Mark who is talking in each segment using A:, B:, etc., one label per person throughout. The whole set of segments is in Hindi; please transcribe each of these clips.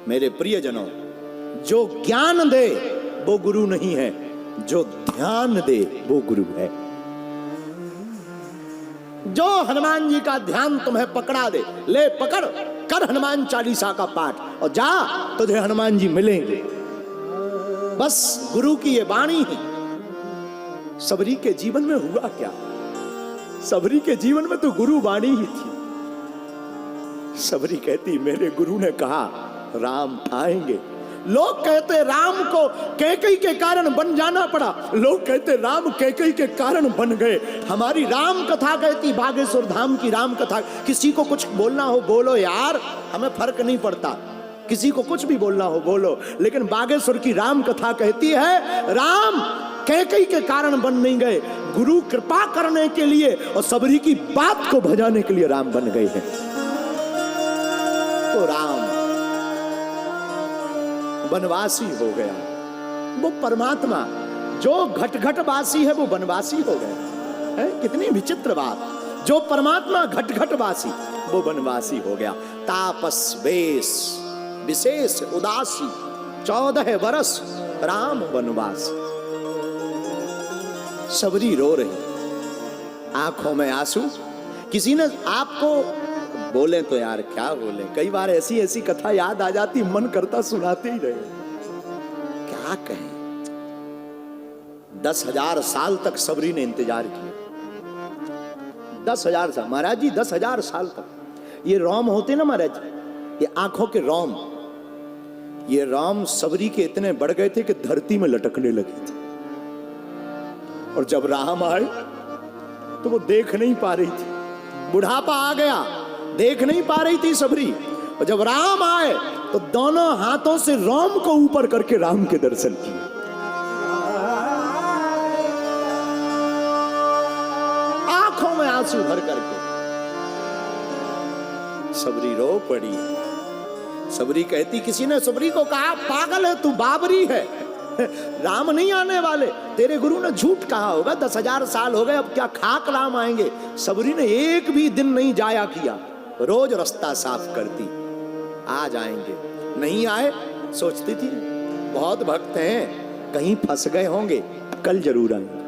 A: मेरे प्रियजनों, जो ज्ञान दे वो गुरु नहीं है, जो ध्यान दे वो गुरु है। जो हनुमान जी का ध्यान तुम्हें पकड़ा दे, ले पकड़ कर हनुमान चालीसा का पाठ और जा, तुझे हनुमान जी मिलेंगे। बस गुरु की ये वाणी है। सबरी के जीवन में हुआ क्या? सबरी के जीवन में तो गुरु वाणी ही थी। सबरी कहती मेरे गुरु ने कहा राम आएंगे। लोग कहते राम को कैकेयी के कारण बन जाना पड़ा, लोग कहते राम कैकेयी के कारण बन गए। हमारी राम कथा कहती, बागेश्वर धाम की राम कथा। किसी को कुछ बोलना हो बोलो यार, हमें फर्क नहीं पड़ता, किसी को कुछ भी बोलना हो बोलो, लेकिन बागेश्वर की राम कथा कहती है राम कैकेयी के कारण बन नहीं गए, गुरु कृपा करने के लिए और सबरी की बात को भजाने के लिए राम बन गए हैं। तो राम वनवासी हो गया, वो परमात्मा जो घट घट वासी है वो वनवासी हो गया है। कितनी विचित्र बात, जो परमात्मा घट घट वासी वो वनवासी हो गया। तापस वेश विशेष उदासी, 14 वर्ष राम वनवास। सबरी रो रही, आंखों में आंसू। किसी ने आपको बोले तो यार क्या बोले, कई बार ऐसी ऐसी कथा याद आ जाती, मन करता सुनाते ही रहे। क्या कहें, 10,000 साल तक सबरी ने इंतजार किया। 10,000 साल महाराज जी, 10,000 साल तक। ये रोम होते ना महाराज, ये आंखों के रोम, ये रोम सबरी के इतने बढ़ गए थे कि धरती में लटकने लगे थे। और जब राम आए तो वो देख नहीं पा रही थी, बुढ़ापा आ गया, देख नहीं पा रही थी सबरी। और जब राम आए तो दोनों हाथों से रोम को ऊपर करके राम के दर्शन किए। आंखों में आंसू भर करके सबरी रो पड़ी। सबरी कहती, किसी ने सबरी को कहा पागल है तू, बाबरी है, राम नहीं आने वाले, तेरे गुरु ने झूठ कहा होगा, 10,000 साल हो गए, अब क्या खाक राम आएंगे। सबरी ने एक भी दिन नहीं जाया किया, रोज रास्ता साफ करती, आ जाएंगे। नहीं आए, सोचती थी बहुत भक्त हैं, कहीं फंस गए होंगे, कल जरूर आएंगे।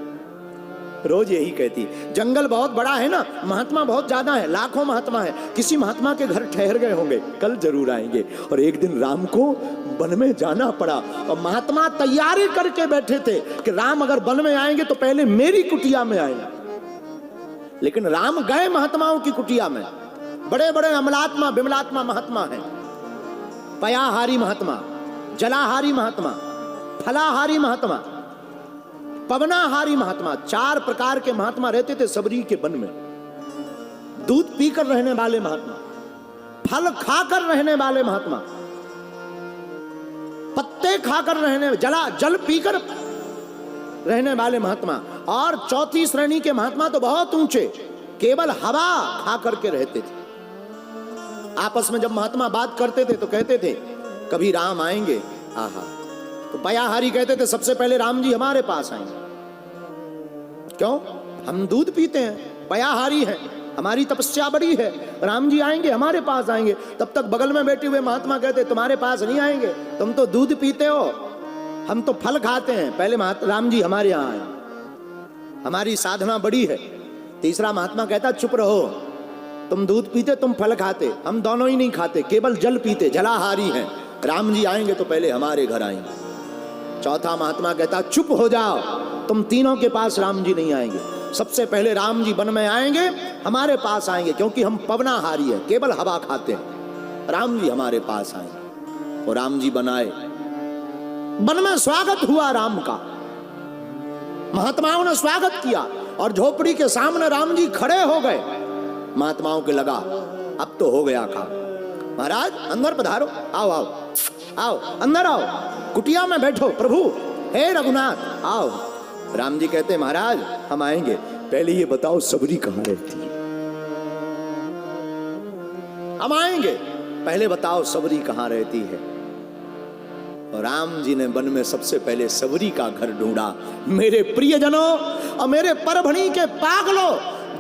A: रोज यही कहती। जंगल बहुत बड़ा है ना, महात्मा बहुत ज्यादा है, लाखों महात्मा है, किसी महात्मा के घर ठहर गए होंगे, कल जरूर आएंगे। और एक दिन राम को वन में जाना पड़ा और महात्मा तैयारी करके बैठे थे कि राम अगर वन में आएंगे तो पहले मेरी कुटिया में आएंगे। लेकिन राम गए महात्माओं की कुटिया में। बड़े बड़े अमलात्मा विमलात्मा महात्मा हैं, पयाहारी महात्मा, जलाहारी महात्मा, फलाहारी महात्मा, पवनाहारी महात्मा, 4 प्रकार के महात्मा रहते थे सबरी के वन में। दूध पीकर रहने वाले महात्मा, फल खाकर रहने वाले महात्मा, पत्ते खाकर रहने, जल पीकर रहने वाले महात्मा, और 4थी श्रेणी के महात्मा तो बहुत ऊंचे, केवल हवा खा करके रहते थे। आपस में जब महात्मा बात करते थे तो कहते थे कभी राम आएंगे। आहा, तो पयाहारी कहते थे सबसे पहले राम जी हमारे पास आएंगे। क्यों? हम दूध पीते हैं, पयाहारी है, हमारी तपस्या बड़ी है, राम जी आएंगे हमारे पास आएंगे। तब तक बगल में बैठे हुए महात्मा कहते तुम्हारे पास नहीं आएंगे, तुम तो दूध पीते हो, हम तो फल खाते हैं, पहले राम जी हमारे यहाँ आए, हमारी साधना बड़ी है। तीसरा महात्मा कहता चुप रहो, तुम दूध पीते, तुम फल खाते, हम दोनों ही नहीं खाते, केवल जल पीते, जलाहारी हैं, राम जी आएंगे तो पहले हमारे घर आएंगे। चौथा महात्मा कहता चुप हो जाओ, तुम तीनों के पास राम जी नहीं आएंगे, सबसे पहले राम जी वन में आएंगे, हमारे पास आएंगे, क्योंकि हम पवनाहारी हैं, केवल हवा खाते हैं, राम जी हमारे पास आएंगे। और राम जी बनाए, वन में स्वागत हुआ राम का, महात्माओं ने स्वागत किया, और झोपड़ी के सामने राम जी खड़े हो गए। महात्माओं के लगा अब तो हो गया काम, महाराज अंदर पधारो, आओ आओ आओ, अंदर आओ, कुटिया में बैठो, प्रभु हे रघुनाथ आओ। राम जी कहते महाराज हम आएंगे, पहले ये बताओ सबरी कहाँ रहती है? हम आएंगे, पहले बताओ सबरी कहाँ रहती है? और राम जी ने वन में सबसे पहले सबरी का घर ढूंढा। मेरे प्रियजनों और मेरे परभणी के पागलों,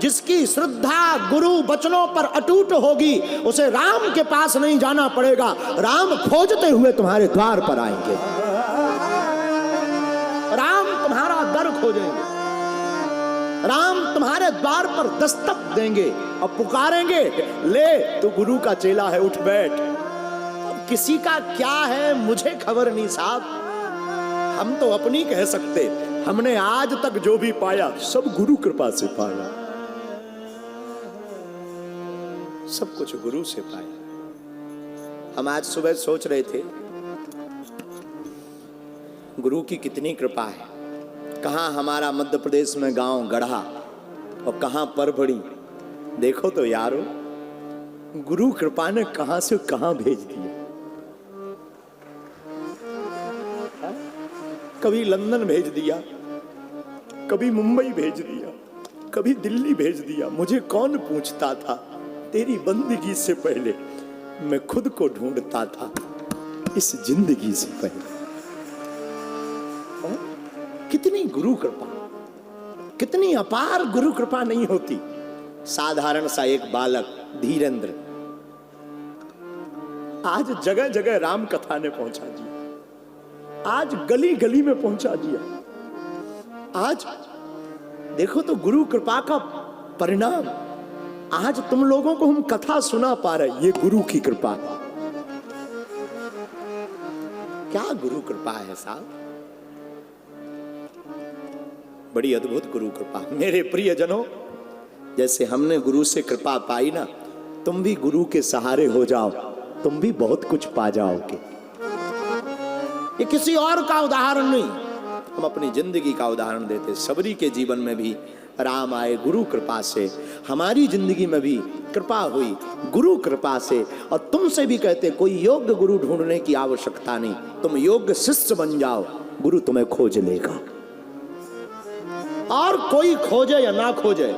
A: जिसकी श्रद्धा गुरु वचनों पर अटूट होगी उसे राम के पास नहीं जाना पड़ेगा, राम खोजते हुए तुम्हारे द्वार पर आएंगे, राम तुम्हारा दर खोजेंगे, राम तुम्हारे द्वार पर दस्तक देंगे और पुकारेंगे, ले तू गुरु का चेला है, उठ बैठ। अब किसी का क्या है मुझे खबर नहीं साहब, हम तो अपनी कह सकते, हमने आज तक जो भी पाया सब गुरु कृपा से पाया, सब कुछ गुरु से पाया। हम आज सुबह सोच रहे थे गुरु की कितनी कृपा है, कहां हमारा मध्य प्रदेश में गांव गढ़ा और कहां परभड़ी। देखो तो यारो गुरु कृपा ने कहां से कहां भेज दिया। कभी लंदन भेज दिया, कभी मुंबई भेज दिया, कभी दिल्ली भेज दिया। मुझे कौन पूछता था, तेरी बंदगी से पहले मैं खुद को ढूंढता था, इस जिंदगी से पहले। कितनी गुरु कृपा, कितनी अपार गुरु कृपा नहीं होती। साधारण सा एक बालक धीरेंद्र आज जगह जगह राम कथा ने पहुंचा दिया, आज गली गली में पहुंचा दिया। आज देखो तो गुरु कृपा का परिणाम, आज तुम लोगों को हम कथा सुना पा रहे, ये गुरु की कृपा है। क्या गुरु कृपा है साहब, बड़ी अद्भुत गुरु कृपा। मेरे प्रियजनों, जैसे हमने गुरु से कृपा पाई ना, तुम भी गुरु के सहारे हो जाओ, तुम भी बहुत कुछ पा जाओगे। ये किसी और का उदाहरण नहीं, हम अपनी जिंदगी का उदाहरण देते। सबरी के जीवन में भी राम आए गुरु कृपा से, हमारी जिंदगी में भी कृपा हुई गुरु कृपा से। और तुमसे भी कहते कोई योग्य गुरु ढूंढने की आवश्यकता नहीं, तुम योग्य शिष्य बन जाओ, गुरु तुम्हें खोज लेगा। और कोई खोजे या ना खोजे,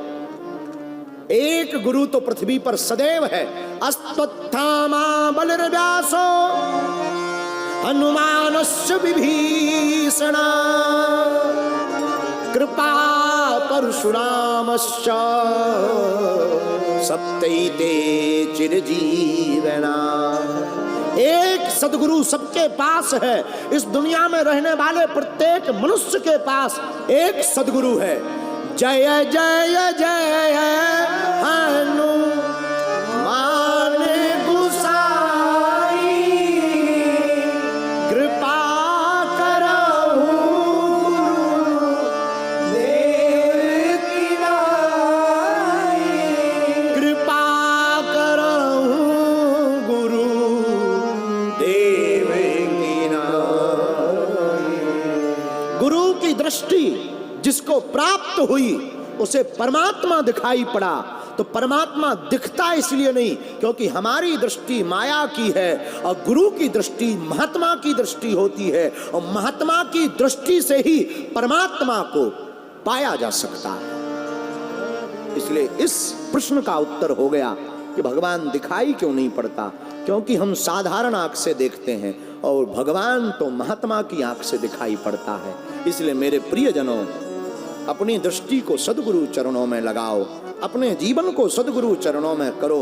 A: एक गुरु तो पृथ्वी पर सदैव है। अश्वत्थामा बलिर्व्यासो हनुमानस्य विभीषण कृपा परशुरामश्च सप्तैते चिरजीवना। एक सदगुरु सबके पास है, इस दुनिया में रहने वाले प्रत्येक मनुष्य के पास एक सदगुरु है। जय जय जय हनुमान गुसाई कृपा करहु देव की नाई, कृपा करहु गुरु देव की नाई। गुरु की दृष्टि जिसको प्राप्त हुई उसे परमात्मा दिखाई पड़ा। तो परमात्मा दिखता इसलिए नहीं क्योंकि हमारी दृष्टि माया की है, और गुरु की दृष्टि महात्मा की दृष्टि होती है, और महात्मा की दृष्टि से ही परमात्मा को पाया जा सकता है। इसलिए इस प्रश्न का उत्तर हो गया कि भगवान दिखाई क्यों नहीं पड़ता, क्योंकि हम साधारण आंख से देखते हैं और भगवान तो महात्मा की आंख से दिखाई पड़ता है। इसलिए मेरे प्रियजनों, अपनी दृष्टि को सद्गुरु चरणों में लगाओ, अपने जीवन को सद्गुरु चरणों में करो।